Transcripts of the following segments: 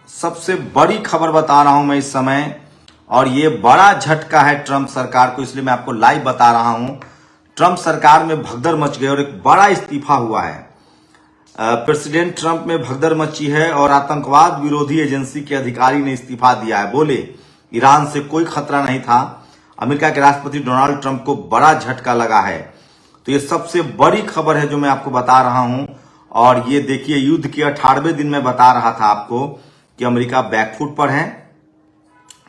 सबसे बड़ी खबर बता रहा हूं मैं इस समय, और ये बड़ा झटका है ट्रंप सरकार को, इसलिए मैं आपको लाइव बता रहा हूं। ट्रंप सरकार में भगदड़ मच गई और एक बड़ा इस्तीफा हुआ है। प्रेसिडेंट ट्रंप में भगदड़ मची है और आतंकवाद विरोधी एजेंसी के अधिकारी ने इस्तीफा दिया है। बोले ईरान से कोई खतरा नहीं था। अमेरिका के राष्ट्रपति डोनाल्ड ट्रंप को बड़ा झटका लगा है। तो ये सबसे बड़ी खबर है जो मैं आपको बता रहा हूं। और ये देखिए, युद्ध के 18वें दिन में बता रहा था आपको कि अमेरिका बैकफुट पर है।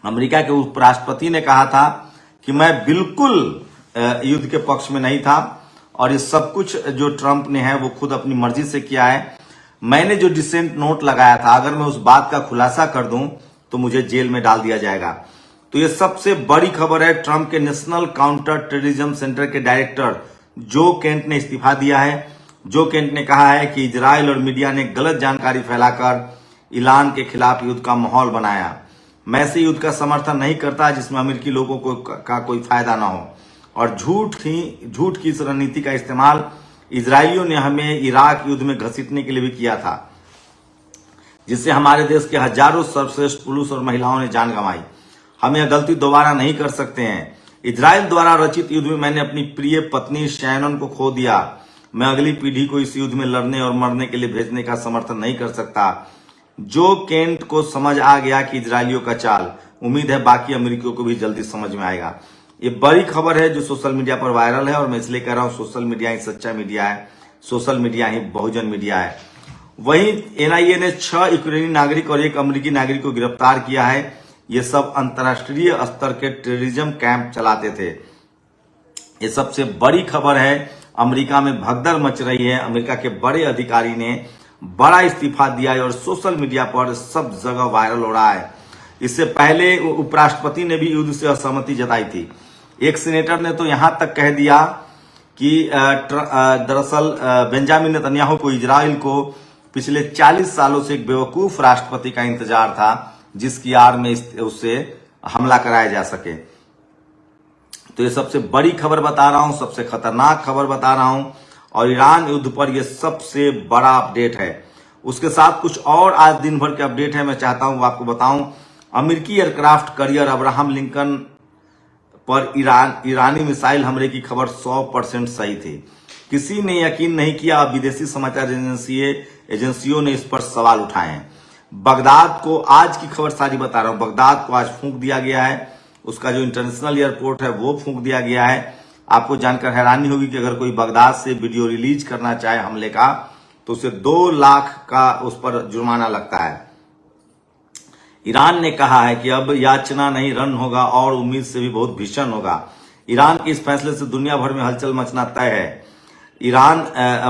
अमेरिका के उपराष्ट्रपति ने कहा था कि मैं बिल्कुल युद्ध के पक्ष में नहीं था और ये सब कुछ जो ट्रंप ने है वो खुद अपनी मर्जी से किया है। मैंने जो डिसेंट नोट लगाया था, अगर मैं उस बात का खुलासा कर दूं तो मुझे जेल में डाल दिया जाएगा। तो ये सबसे बड़ी खबर है। ट्रंप के नेशनल काउंटर टेररिज्म सेंटर के डायरेक्टर जो केंट ने इस्तीफा दिया है। जो केंट ने कहा है कि इजराइल और मीडिया ने गलत जानकारी फैलाकर ईरान के खिलाफ युद्ध का माहौल बनाया। मैं ऐसे युद्ध का समर्थन नहीं करता जिसमें अमेरिकी लोगों को का कोई फायदा ना हो, और झूठ की इस रणनीति का इस्तेमाल इजरायलियों ने हमें इराक युद्ध में घसीटने के लिए भी किया था, जिससे हमारे देश के हजारों सर्वश्रेष्ठ पुरुष और महिलाओं ने जान गंवाई। हम यह गलती दोबारा नहीं कर सकते हैं। इजराइल द्वारा रचित युद्ध में मैंने अपनी प्रिय पत्नी शैनन को खो दिया। मैं अगली पीढ़ी को इस युद्ध में लड़ने और मरने के लिए भेजने का समर्थन नहीं कर सकता। जो केंट को समझ आ गया कि इजरायलियों का चाल, उम्मीद है बाकी अमेरिकियों को भी जल्दी समझ में आएगा। ये बड़ी खबर है जो सोशल मीडिया पर वायरल है, और मैं इसलिए कह रहा हूं सोशल मीडिया ही सच्चा मीडिया है, सोशल मीडिया ही बहुजन मीडिया है। वहीं एनआईए ने 6 यूक्रेनी नागरिक और 1 अमेरिकी नागरिक को गिरफ्तार किया है। ये सब अंतर्राष्ट्रीय स्तर के टेररिज्म कैंप चलाते थे। ये सबसे बड़ी खबर है। अमेरिका में भगदड़ मच रही है। अमेरिका के बड़े अधिकारी ने बड़ा इस्तीफा दिया है और सोशल मीडिया पर सब जगह वायरल हो रहा है। इससे पहले उपराष्ट्रपति ने भी युद्ध से असहमति जताई थी। एक सीनेटर ने तो यहां तक कह दिया कि दरअसल बेंजामिन नेतन्याहू को इजराइल को पिछले 40 सालों से एक बेवकूफ राष्ट्रपति का इंतजार था जिसकी आड़ में उससे हमला कराया जा सके। तो ये सबसे बड़ी खबर बता रहा हूं, सबसे खतरनाक खबर बता रहा हूं, और ईरान युद्ध पर यह सबसे बड़ा अपडेट है। उसके साथ कुछ और आज दिन भर के अपडेट है, मैं चाहता हूं आपको बताऊं। अमेरिकी एयरक्राफ्ट कैरियर अब्राहम लिंकन पर ईरानी मिसाइल हमले की खबर 100% सही थी। किसी ने यकीन नहीं किया। विदेशी समाचार एजेंसियों ने इस पर सवाल उठाए हैं। बगदाद को, आज की खबर सारी बता रहा हूं, बगदाद को आज फूंक दिया गया है। उसका जो इंटरनेशनल एयरपोर्ट है वो फूंक दिया गया है। आपको जानकर हैरानी होगी कि अगर कोई बगदाद से वीडियो रिलीज करना चाहे हमले का तो उसे 2 लाख का उस पर जुर्माना लगता है। ईरान ने कहा है कि अब याचना नहीं रन होगा और उम्मीद से भी बहुत भीषण होगा। ईरान के इस फैसले से दुनिया भर में हलचल मचना तय है।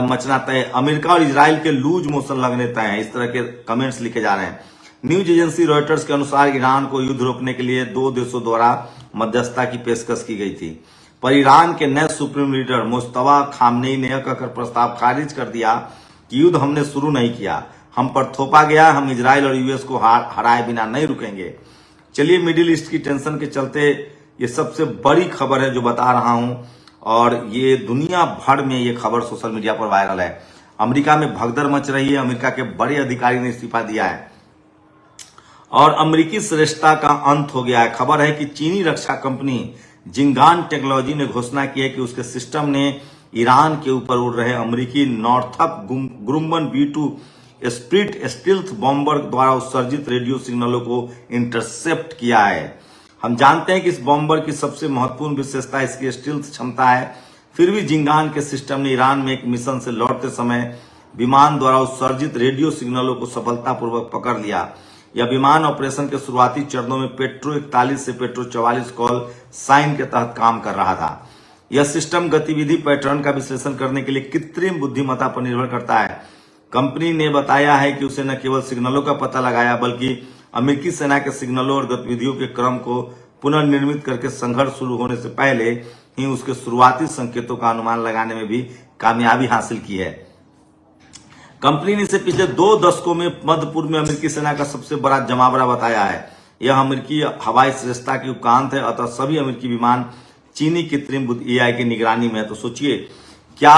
मचना तय। अमेरिका और इजराइल के लूज मोशन लगने तय हैं। इस तरह के कमेंट्स लिखे जा रहे हैं। न्यूज एजेंसी रॉयटर्स के अनुसार ईरान को युद्ध रोकने के लिए 2 देशों द्वारा मध्यस्थता की पेशकश की गई थी, पर ईरान के नए सुप्रीम लीडर मुस्तफा खामनेई ने कहकर प्रस्ताव खारिज कर दिया कि युद्ध हमने शुरू नहीं किया, हम पर थोपा गया, हम इजराइल और यूएस को हराए बिना नहीं रुकेंगे। चलिए, मिडिल ईस्ट की टेंशन के चलते ये सबसे बड़ी खबर है जो बता रहा हूं, और ये दुनिया भर में ये खबर सोशल मीडिया पर वायरल है। अमेरिका में भगदड़ मच रही है। अमेरिका के बड़े अधिकारी ने इस्तीफा दिया है और अमेरिकी श्रेष्ठता का अंत हो गया है। खबर है कि चीनी रक्षा कंपनी जिंगान टेक्नोलॉजी ने घोषणा की है कि उसके सिस्टम ने ईरान के ऊपर उड़ रहे अमेरिकी नॉर्थप ग्रुम्बन B2 स्प्लिट स्टील्थ बॉम्बर द्वारा उत्सर्जित रेडियो सिग्नलों को इंटरसेप्ट किया है। हम जानते हैं कि इस बॉम्बर की सबसे महत्वपूर्ण विशेषता इसकी स्टील्थ क्षमता है। फिर भी जिंगान के सिस्टम ने ईरान में एक मिशन से लौटते समय विमान द्वारा उत्सर्जित रेडियो सिग्नलों को सफलतापूर्वक पकड़ लिया। यह विमान ऑपरेशन के शुरुआती चरणों में पेट्रो 41 से पेट्रो 44 कॉल साइन के तहत काम कर रहा था। यह सिस्टम गतिविधि पैटर्न का विश्लेषण करने के लिए कृत्रिम बुद्धिमत्ता पर निर्भर करता है। कंपनी ने बताया है कि उसे न केवल सिग्नलों का पता लगाया बल्कि अमेरिकी सेना के सिग्नलों और गतिविधियों के क्रम को पुनर्निर्मित करके संघर्ष शुरू होने से पहले ही उसके शुरुआती संकेतों का अनुमान लगाने में भी कामयाबी हासिल की है। कंपनी ने इसे पिछले 2 दशकों में मध्य पूर्व में अमेरिकी सेना का सबसे बड़ा जमावड़ा बताया है। यह अमेरिकी हवाई श्रेष्ठता की उकांत है। अतः सभी अमेरिकी विमान चीनी कृत्रिम बुद्धि AI की निगरानी में है। तो सोचिए, क्या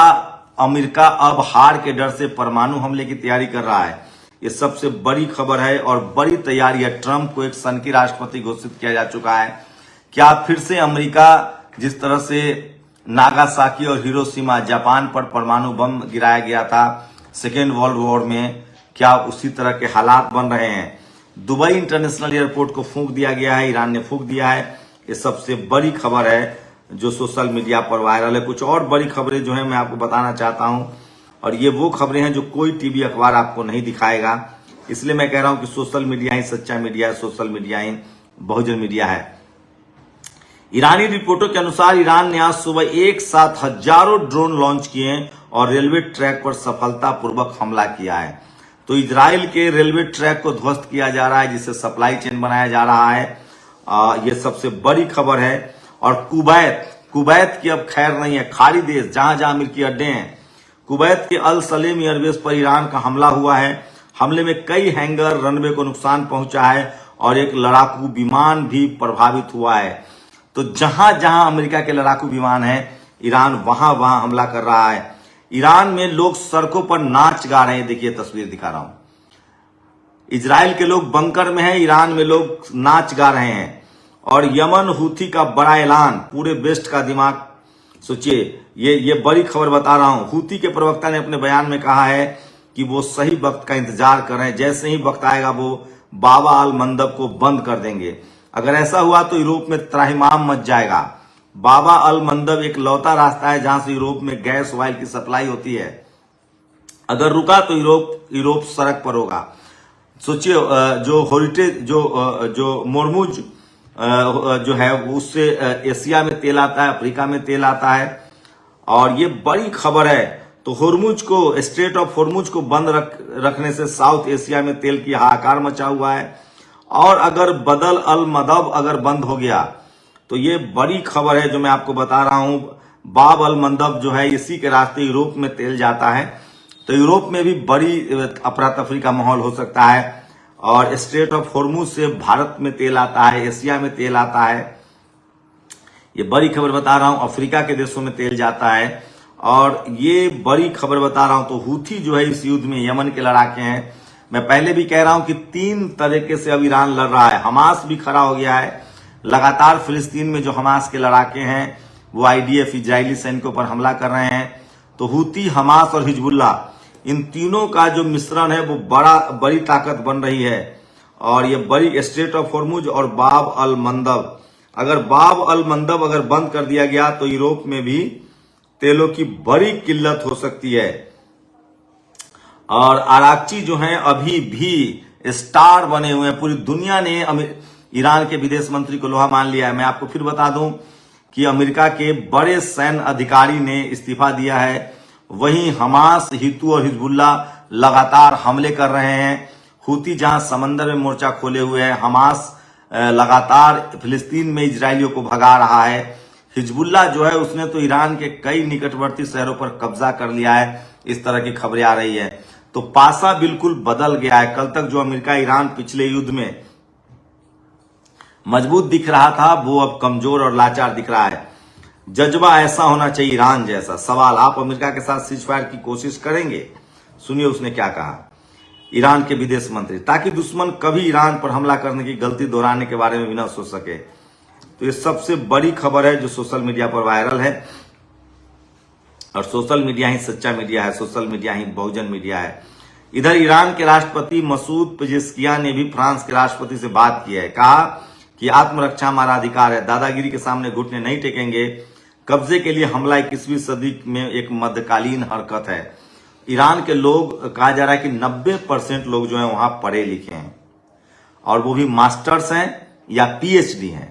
अमेरिका अब हार के डर से परमाणु हमले की तैयारी कर रहा है? ये सबसे बड़ी खबर है और बड़ी तैयारी है। ट्रंप को एक सनकी राष्ट्रपति घोषित किया जा चुका है। क्या फिर से अमेरिका जिस तरह से नागासाकी और हिरोशिमा जापान पर परमाणु बम गिराया गया था सेकेंड वर्ल्ड वॉर में, क्या उसी तरह के हालात बन रहे हैं? दुबई इंटरनेशनल एयरपोर्ट को फूंक दिया गया है, ईरान ने फूंक दिया है। ये सबसे बड़ी खबर है जो सोशल मीडिया पर वायरल है। कुछ और बड़ी खबरें जो है मैं आपको बताना चाहता हूं, और ये वो खबरें हैं जो कोई टीवी अखबार आपको नहीं दिखाएगा। इसलिए मैं कह रहा हूं कि सोशल मीडिया ही सच्चा मीडिया है, सोशल मीडिया ही बहुजन मीडिया है। ईरानी रिपोर्टों के अनुसार ईरान ने आज सुबह एक साथ हजारों ड्रोन लॉन्च किए और रेलवे ट्रैक पर सफलतापूर्वक हमला किया है। तो इजराइल के रेलवे ट्रैक को ध्वस्त किया जा रहा है, जिससे सप्लाई चेन बनाया जा रहा है। ये सबसे बड़ी खबर है। और कुवैत की अब खैर नहीं है। खाड़ी देश जहां जहां अमेरिकी अड्डे हैं, कुवैत के अल सलेम एयरबेस पर ईरान का हमला हुआ है। हमले में कई हैंगर रनवे को नुकसान पहुंचा है और एक लड़ाकू विमान भी प्रभावित हुआ है। तो जहां जहां अमेरिका के लड़ाकू विमान है, ईरान वहां वहां हमला कर रहा है। ईरान में लोग सड़कों पर नाच गा रहे हैं। देखिए तस्वीर दिखा रहा हूं। इजराइल के लोग बंकर में हैं, ईरान में लोग नाच गा रहे हैं। और यमन हूथी का बड़ा ऐलान, पूरे वेस्ट का दिमाग सोचिए। ये बड़ी खबर बता रहा हूं। हूथी के प्रवक्ता ने अपने बयान में कहा है कि वो सही वक्त का इंतजार कर रहे हैं। जैसे ही वक्त आएगा वो बाबा अल मंदब को बंद कर देंगे। अगर ऐसा हुआ तो यूरोप में त्राहिमाम मच जाएगा। बाबा अल मंदब एक लौता रास्ता है जहां से यूरोप में गैस ऑयल की सप्लाई होती है। अगर रुका तो यूरोप सड़क पर होगा। सोचिए, जो हेरिटेज जो मोरमुज जो है उससे एशिया में तेल आता है, अफ्रीका में तेल आता है। और ये बड़ी खबर है। तो होर्मुज को, स्ट्रेट ऑफ होर्मुज को बंद रखने से साउथ एशिया में तेल की हाहाकार मचा हुआ है। और अगर बदल अल मदब अगर बंद हो गया तो ये बड़ी खबर है जो मैं आपको बता रहा हूं। बाब अल मंदब जो है इसी के रास्ते यूरोप में तेल जाता है। तो यूरोप में भी बड़ी अफरा तफरी का माहौल हो सकता है। और स्ट्रेट ऑफ होर्मुज से भारत में तेल आता है, एशिया में तेल आता है। ये बड़ी खबर बता रहा हूं। अफ्रीका के देशों में तेल जाता है। और ये बड़ी खबर बता रहा हूं। तो हूथी जो है इस युद्ध में यमन के लड़ाके हैं। मैं पहले भी कह रहा हूं कि 3 तरीके से अब ईरान लड़ रहा है। हमास भी खड़ा हो गया है। लगातार फिलिस्तीन में जो हमास के लड़ाके हैं वो आईडीएफ इजरायली सैनिकों पर हमला कर रहे हैं। तो हूथी, हमास और हिजबुल्ला, इन तीनों का जो मिश्रण है वो बड़ी ताकत बन रही है। और ये बड़ी स्ट्रेट ऑफ होर्मुज और बाब अल मंदब, अगर बाब अल मंदब अगर बंद कर दिया गया तो यूरोप में भी तेलों की बड़ी किल्लत हो सकती है। और आराक्ची जो हैं अभी भी स्टार बने हुए हैं। पूरी दुनिया ने ईरान के विदेश मंत्री को लोहा मान लिया है। मैं आपको फिर बता दूं कि अमेरिका के बड़े सैन्य अधिकारी ने इस्तीफा दिया है। वहीं हमास, हितू और हिजबुल्ला लगातार हमले कर रहे हैं। हूती जहां समंदर में मोर्चा खोले हुए हैं, हमास लगातार फिलिस्तीन में इजरायलियों को भगा रहा है। हिजबुल्ला जो है उसने तो ईरान के कई निकटवर्ती शहरों पर कब्जा कर लिया है। इस तरह की खबरें आ रही है। तो पासा बिल्कुल बदल गया है। कल तक जो अमेरिका ईरान पिछले युद्ध में मजबूत दिख रहा था वो अब कमजोर और लाचार दिख रहा है। जज्बा ऐसा होना चाहिए ईरान जैसा। सवाल, आप अमेरिका के साथ सीजफायर की कोशिश करेंगे? सुनिए उसने क्या कहा, ईरान के विदेश मंत्री, ताकि दुश्मन कभी ईरान पर हमला करने की गलती दोहराने के बारे में भी ना सोच सके। तो ये सबसे बड़ी खबर है जो सोशल मीडिया पर वायरल है। और सोशल मीडिया ही सच्चा मीडिया है, सोशल मीडिया ही बहुजन मीडिया है। इधर ईरान के राष्ट्रपति मसूद पेजेस्कियान ने भी फ्रांस के राष्ट्रपति से बात की है। कहा कि आत्मरक्षा हमारा अधिकार है, दादागिरी के सामने घुटने नहीं टेकेंगे। कब्जे के लिए हमला 21वीं सदी में एक मध्यकालीन हरकत है। ईरान के लोग, कहा जा रहा है कि 90% लोग जो है वहां पढ़े लिखे हैं और वो भी मास्टर्स हैं या पीएचडी हैं।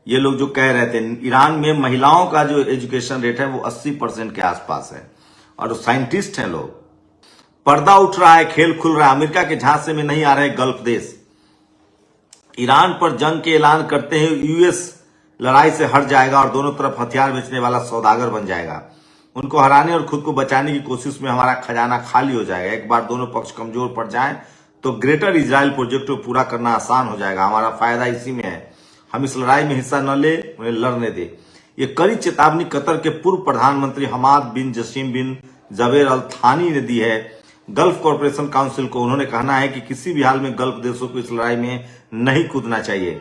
ये लोग जो कह रहे थे, ईरान में महिलाओं का जो एजुकेशन रेट है वो 80% के आसपास है और साइंटिस्ट हैं लोग। पर्दा उठ रहा है, खेल खुल रहा है। अमेरिका के झांसे में नहीं आ रहे गल्फ देश। ईरान पर जंग के ऐलान करते हैं यूएस लड़ाई से हट जाएगा और दोनों तरफ हथियार बेचने वाला सौदागर बन जाएगा। उनको हराने और खुद को बचाने की कोशिश में हमारा खजाना खाली हो जाएगा। एक बार दोनों पक्ष कमजोर पड़ जाएं तो ग्रेटर इजराइल प्रोजेक्ट को पूरा करना आसान हो जाएगा। हमारा फायदा इसी में है। हम इस लड़ाई में हिस्सा न ले, उन्हें लड़ने दे। ये कड़ी चेतावनी कतर के पूर्व प्रधानमंत्री हमाद बिन जसीम बिन जबेर अल थानी ने दी है। गल्फ कॉरपोरेशन काउंसिल को। उन्होंने कहना है कि किसी भी हाल में गल्फ देशों को इस लड़ाई में नहीं कूदना चाहिए।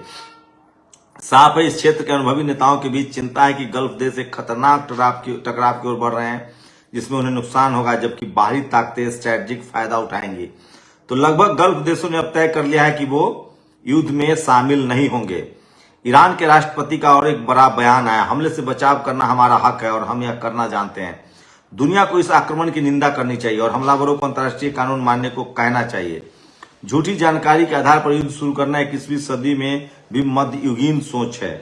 साफ है, इस क्षेत्र के अनुभवी नेताओं के बीच चिंता है कि गल्फ देश एक खतरनाक टकराव की ओर बढ़ रहे हैं, जिसमें उन्हें नुकसान होगा, जबकि बाहरी ताकतें स्ट्रेटेजिक फायदा उठाएंगी। तो लगभग गल्फ देशों ने अब तय कर लिया है कि वो युद्ध में शामिल नहीं होंगे। ईरान के राष्ट्रपति का और एक बड़ा बयान आया, हमले से बचाव करना हमारा हक है और हम यह करना जानते हैं। दुनिया को इस आक्रमण की निंदा करनी चाहिए और हमलावरों को अंतर्राष्ट्रीय कानून मानने को कहना चाहिए। झूठी जानकारी के आधार पर युद्ध शुरू करना 21वीं सदी में भी मध्ययुगीन सोच है।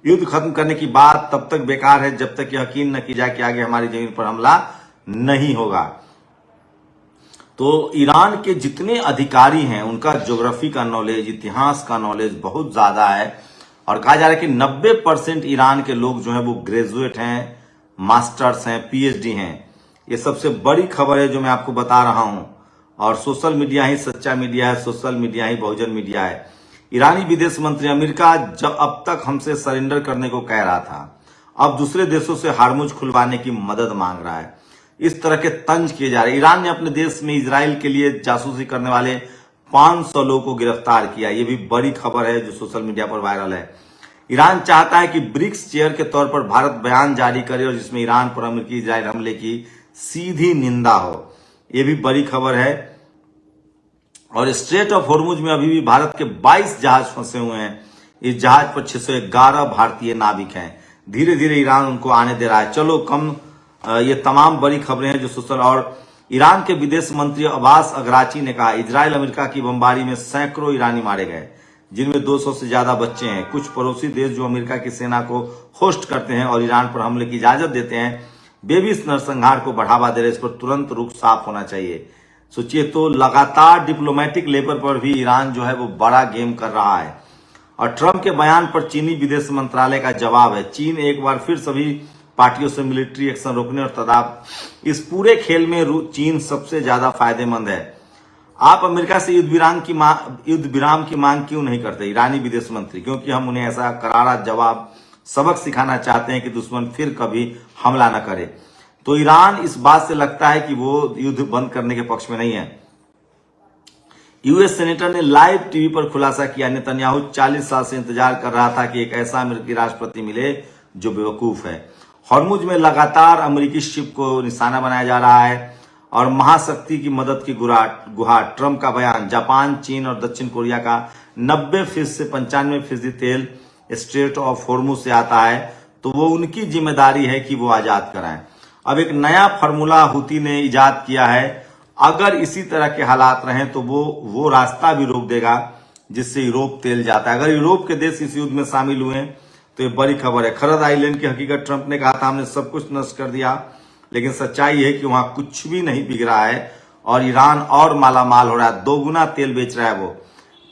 युद्ध खत्म करने की बात तब तक बेकार है जब तक यकीन न की जाए कि आगे हमारी जमीन पर हमला नहीं होगा। तो ईरान के जितने अधिकारी हैं उनका ज्योग्राफी का नॉलेज, इतिहास का नॉलेज बहुत ज्यादा है और कहा जा रहा है कि 90% ईरान के लोग जो हैं वो ग्रेजुएट हैं, मास्टर्स हैं, पीएचडी हैं। ये सबसे बड़ी खबर है जो मैं आपको बता रहा हूं। और सोशल मीडिया ही सच्चा मीडिया है, सोशल मीडिया ही बहुजन मीडिया है। ईरानी विदेश मंत्री, अमेरिका जब अब तक हमसे सरेंडर करने को कह रहा था, अब दूसरे देशों से हार्मुज खुलवाने की मदद मांग रहा है। इस तरह के तंज किए जा रहे हैं। ईरान ने अपने देश में इजराइल के लिए जासूसी करने वाले 500 लोगों को गिरफ्तार किया। ये भी बड़ी खबर है जो सोशल मीडिया पर वायरल है। ईरान चाहता है कि ब्रिक्स चेयर के तौर पर भारत बयान जारी करे और जिसमें ईरान पर अमेरिकी इजराइल हमले की सीधी निंदा हो। ये भी बड़ी खबर है। और स्ट्रेट ऑफ हॉर्मुज में अभी भी भारत के 22 जहाज फंसे हुए हैं। इस जहाज पर 611 भारतीय नाविक हैं। धीरे धीरे ईरान उनको आने दे रहा है। चलो कम, ये तमाम बड़ी खबरें हैं जो सोशल। और ईरान के विदेश मंत्री अब्बास अगराची ने कहा, इजराइल अमेरिका की बमबारी में सैकड़ों ईरानी मारे गए, जिनमें 200 से ज्यादा बच्चे हैं। कुछ पड़ोसी देश जो अमेरिका की सेना को होस्ट करते हैं और ईरान पर हमले की इजाजत देते हैं, वे भी इस नरसंहार को बढ़ावा दे रहे। इस पर तुरंत रुख साफ होना चाहिए। सोचिए तो लगातार डिप्लोमेटिक लेवल पर भी ईरान जो है वो बड़ा गेम कर रहा है। और ट्रंप के बयान पर चीनी विदेश मंत्रालय का जवाब है। चीन एक बार फिर सभी पार्टियों से मिलिट्री एक्शन रोकने और तनाव, इस पूरे खेल में चीन सबसे ज्यादा फायदेमंद है। आप अमेरिका से युद्ध विराम की मांग क्यों नहीं करते, ईरानी विदेश मंत्री? क्योंकि हम उन्हें ऐसा करारा जवाब सबक सिखाना चाहते हैं कि दुश्मन फिर कभी हमला न करे। तो ईरान इस बात से लगता है कि वो युद्ध बंद करने के पक्ष में नहीं है। यूएस सेनेटर ने लाइव टीवी पर खुलासा किया, नेतन्याहू 40 साल से इंतजार कर रहा था कि एक ऐसा अमेरिकी राष्ट्रपति मिले जो बेवकूफ है। हॉर्मुज में लगातार अमेरिकी शिप को निशाना बनाया जा रहा है और महाशक्ति की मदद की गुहार। ट्रंप का बयान, जापान, चीन और दक्षिण कोरिया का 90% से 95% तेल स्ट्रेट ऑफ हॉर्मुज से आता है, तो वो उनकी जिम्मेदारी है कि वो आजाद कराएं। अब एक नया फार्मूला हुती ने इजाद किया है। अगर इसी तरह के हालात रहें तो वो रास्ता भी रोक देगा जिससे यूरोप तेल जाता है। अगर यूरोप के देश इस युद्ध में शामिल हुए तो ये बड़ी खबर है। खरद आइलैंड की हकीकत, ट्रंप ने कहा था हमने सब कुछ नष्ट कर दिया, लेकिन सच्चाई है कि वहां कुछ भी नहीं बिक रहा है और ईरान और मालामाल हो रहा है। 2 गुना तेल बेच रहा है वो।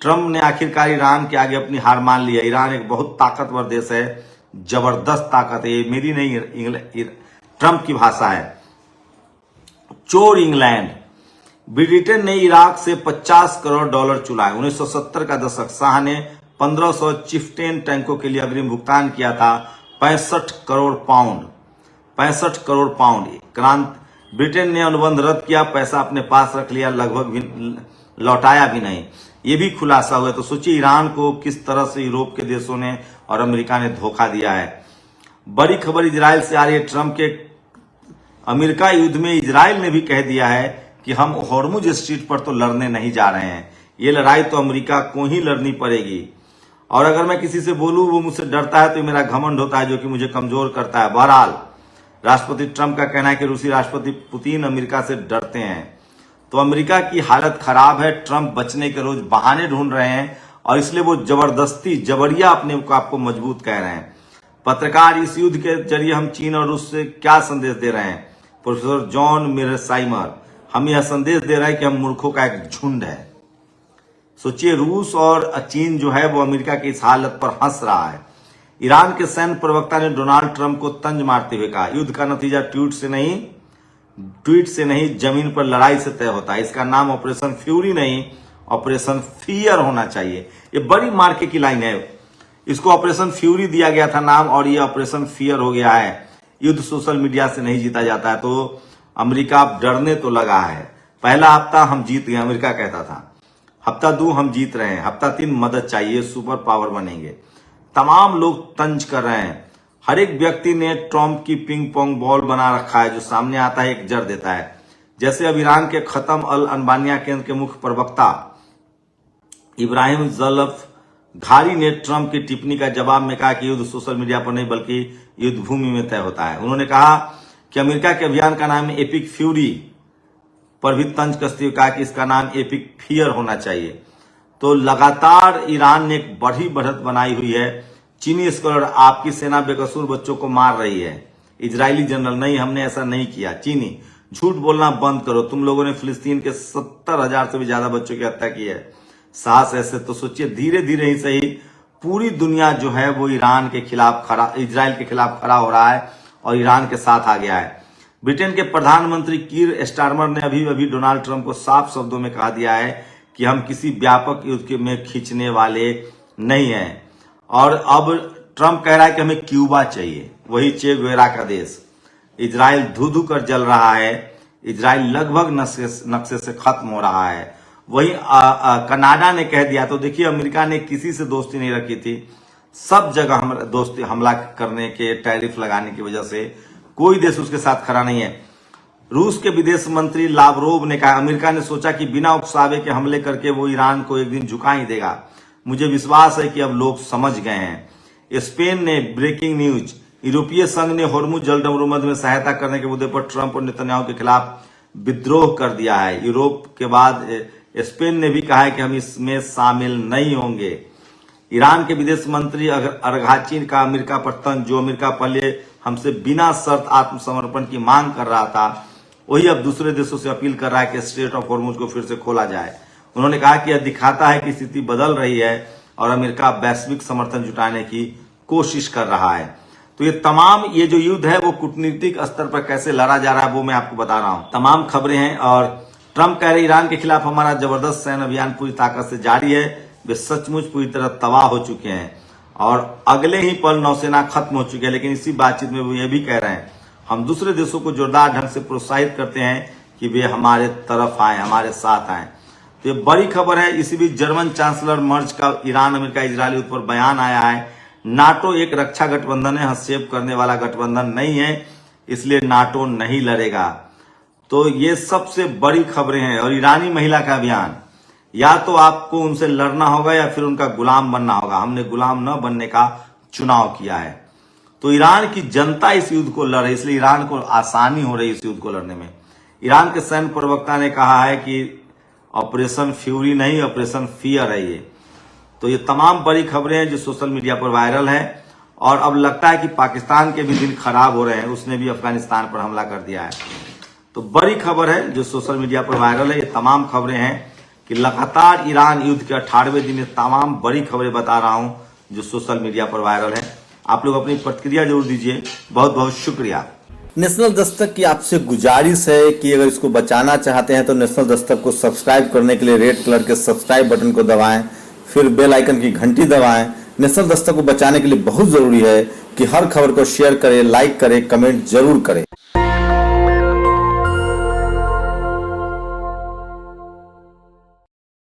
ट्रंप ने आखिरकार ईरान के आगे अपनी हार मान ली है। ईरान एक बहुत ताकतवर देश है, जबरदस्त ताकत है। ये मेरी नहीं, ट्रंप की भाषा है। चोर इंग्लैंड, ब्रिटेन ने इराक से $50 करोड़ चुराए। 1970 का दशक, शाह ने 1500 चिफ्टेन टैंकों के लिए अग्रिम भुगतान किया था 65 crore pound. 65 crore pound. Britain ने अनुबंध रद्द किया, पैसा अपने पास रख लिया, लगभग भी लौटाया भी नहीं। ये भी खुलासा हुआ। तो सोचिए ईरान को किस तरह से यूरोप के देशों ने और अमेरिका ने धोखा दिया है। बड़ी खबर इजराइल से आ रही है। ट्रंप के अमेरिका युद्ध में इजराइल ने भी कह दिया है कि हम हॉर्मुज स्ट्रीट पर तो लड़ने नहीं जा रहे हैं, ये लड़ाई तो अमेरिका को ही लड़नी पड़ेगी। और अगर मैं किसी से बोलूं वो मुझसे डरता है तो मेरा घमंड होता है जो कि मुझे कमजोर करता है। बहरहाल राष्ट्रपति ट्रंप का कहना है कि रूसी राष्ट्रपति पुतिन अमेरिका से डरते हैं। तो अमेरिका की हालत खराब है। ट्रंप बचने के रोज बहाने ढूंढ रहे हैं और इसलिए वो जबरिया अपने को आपको मजबूत कह रहे हैं। पत्रकार, इस युद्ध के जरिए हम चीन और रूस से क्या संदेश दे रहे हैं? प्रोफेसर जॉन मेरसाइमर, हम यह संदेश दे रहे हैं कि हम मूर्खों का एक झुंड है। सोचिए रूस और चीन जो है वो अमेरिका की इस हालत पर हंस रहा है। ईरान के सैन्य प्रवक्ता ने डोनाल्ड ट्रंप को तंज मारते हुए कहा, युद्ध का नतीजा ट्वीट से नहीं जमीन पर लड़ाई से तय होता है। इसका नाम ऑपरेशन फ्यूरी नहीं, ऑपरेशन फियर होना चाहिए। ये बड़ी मार्के की लाइन है। इसको ऑपरेशन फ्यूरी दिया गया था नाम और ये ऑपरेशन फियर हो गया है। युद्ध सोशल मीडिया से नहीं जीता जाता है। तो अमेरिका अब डरने तो लगा है। पहला हफ्ता हम जीत गए, अमेरिका कहता था। हफ्ता 2 हम जीत रहे हैं, हफ्ता 3 मदद चाहिए, सुपर पावर बनेंगे। तमाम लोग तंज कर रहे हैं। हर एक व्यक्ति ने ट्रंप की पिंग पोंग बॉल बना रखा है, जो सामने आता है एक जड़ देता है। जैसे अब ईरान के खत्म अल अनबानिया केंद्र के मुख्य प्रवक्ता इब्राहिम जलफ घारी ने ट्रंप की टिप्पणी का जवाब में कहा कि युद्ध सोशल मीडिया पर नहीं बल्कि युद्ध भूमि में तय होता है। उन्होंने कहा कि अमेरिका के अभियान का नाम एपिक फ्यूरी पर भी तंज कसते हुए कहा कि इसका नाम एपिक फियर होना चाहिए। तो लगातार ईरान ने एक बड़ी बढ़त बनाई हुई है। चीनी स्कॉलर, आपकी सेना बेकसूर बच्चों को मार रही है। इजरायली जनरल, नहीं हमने ऐसा नहीं किया। चीनी, झूठ बोलना बंद करो, तुम लोगों ने फिलिस्तीन के 70,000 से भी ज्यादा बच्चों की हत्या की है। साहस ऐसे तो सोचिए, धीरे धीरे ही सही पूरी दुनिया जो है वो ईरान के खिलाफ खड़ा, इजराइल के खिलाफ खड़ा हो रहा है और ईरान के साथ आ गया है। ब्रिटेन के प्रधानमंत्री कीर स्टारमर ने अभी अभी डोनाल्ड ट्रंप को साफ शब्दों में कहा दिया है कि हम किसी व्यापक युद्ध में खींचने वाले नहीं हैं। और अब ट्रंप कह रहा है कि हमें क्यूबा चाहिए, वही चे गुवेरा का देश। इजराइल धू धू कर जल रहा है, इजराइल लगभग नक्शे से खत्म हो रहा है। वही कनाडा ने कह दिया। तो देखिए, अमेरिका ने किसी से दोस्ती नहीं रखी थी, सब जगह हम दोस्ती हमला करने के, टैरिफ लगाने की वजह से कोई देश उसके साथ खड़ा नहीं है। रूस के विदेश मंत्री लावरोव ने कहा, अमेरिका ने सोचा कि बिना उकसावे के हमले करके वो ईरान को एक दिन झुका ही देगा। मुझे विश्वास है कि अब लोग समझ गए हैं। स्पेन ने ब्रेकिंग न्यूज, यूरोपीय संघ ने होर्मुज जलमरुमद में सहायता करने के मुद्दे पर ट्रंप और नेतन्याहू के खिलाफ विद्रोह कर दिया है। यूरोप के बाद स्पेन ने भी कहा है कि हम इसमें शामिल नहीं होंगे। ईरान के विदेश मंत्री अरघाची का अमेरिका पर तंज, जो अमेरिका पहले हमसे बिना शर्त आत्मसमर्पण की मांग कर रहा था, वही अब दूसरे देशों से अपील कर रहा है कि स्ट्रेट ऑफ होर्मुज को फिर से खोला जाए। उन्होंने कहा कि यह दिखाता है कि स्थिति बदल रही है और अमेरिका वैश्विक समर्थन जुटाने की कोशिश कर रहा है। तो ये जो युद्ध है वो कूटनीतिक स्तर पर कैसे लड़ा जा रहा है वो मैं आपको बता रहा हूं। तमाम खबरें हैं और ट्रंप कह रहे ईरान के खिलाफ हमारा जबरदस्त सैन्य अभियान पूरी ताकत से जारी है। वे सचमुच पूरी तरह तबाह हो चुके हैं और अगले ही पल नौसेना खत्म हो चुकी है। लेकिन इसी बातचीत में वो ये भी कह रहे हैं, हम दूसरे देशों को जोरदार ढंग से प्रोत्साहित करते हैं कि वे हमारे तरफ आए, हमारे साथ आए। तो ये बड़ी खबर है। इसी बीच जर्मन चांसलर मर्ज का ईरान अमेरिका इजरायल युद्ध पर बयान आया है। नाटो एक रक्षा गठबंधन है, हस्तक्षेप करने वाला गठबंधन नहीं है, इसलिए नाटो नहीं लड़ेगा। तो ये सबसे बड़ी खबरें हैं। और ईरानी महिला का अभियान, या तो आपको उनसे लड़ना होगा या फिर उनका गुलाम बनना होगा। हमने गुलाम न बनने का चुनाव किया है। तो ईरान की जनता इस युद्ध को लड़ रही, इसलिए ईरान को आसानी हो रही इस युद्ध को लड़ने में। ईरान के सैन्य प्रवक्ता ने कहा है कि ऑपरेशन फ्यूरी नहीं, ऑपरेशन फियर है ये। तो ये तमाम बड़ी खबरें हैं जो सोशल मीडिया पर वायरल है। और अब लगता है कि पाकिस्तान के भी दिन खराब हो रहे हैं, उसने भी अफगानिस्तान पर हमला कर दिया है। तो बड़ी खबर है जो सोशल मीडिया पर वायरल है। ये तमाम खबरें हैं कि लगातार ईरान युद्ध के 18वें दिन तमाम बड़ी खबरें बता रहा हूं जो सोशल मीडिया पर वायरल है। आप लोग अपनी प्रतिक्रिया जरूर दीजिए। बहुत बहुत शुक्रिया। नेशनल दस्तक की आपसे गुजारिश है कि अगर इसको बचाना चाहते हैं तो नेशनल दस्तक को सब्सक्राइब करने के लिए रेड कलर के सब्सक्राइब बटन को दबाएं, फिर बेल आइकन की घंटी दबाएं। नेशनल दस्तक को बचाने के लिए बहुत जरूरी है कि हर खबर को शेयर करें, लाइक करें, कमेंट जरूर करें।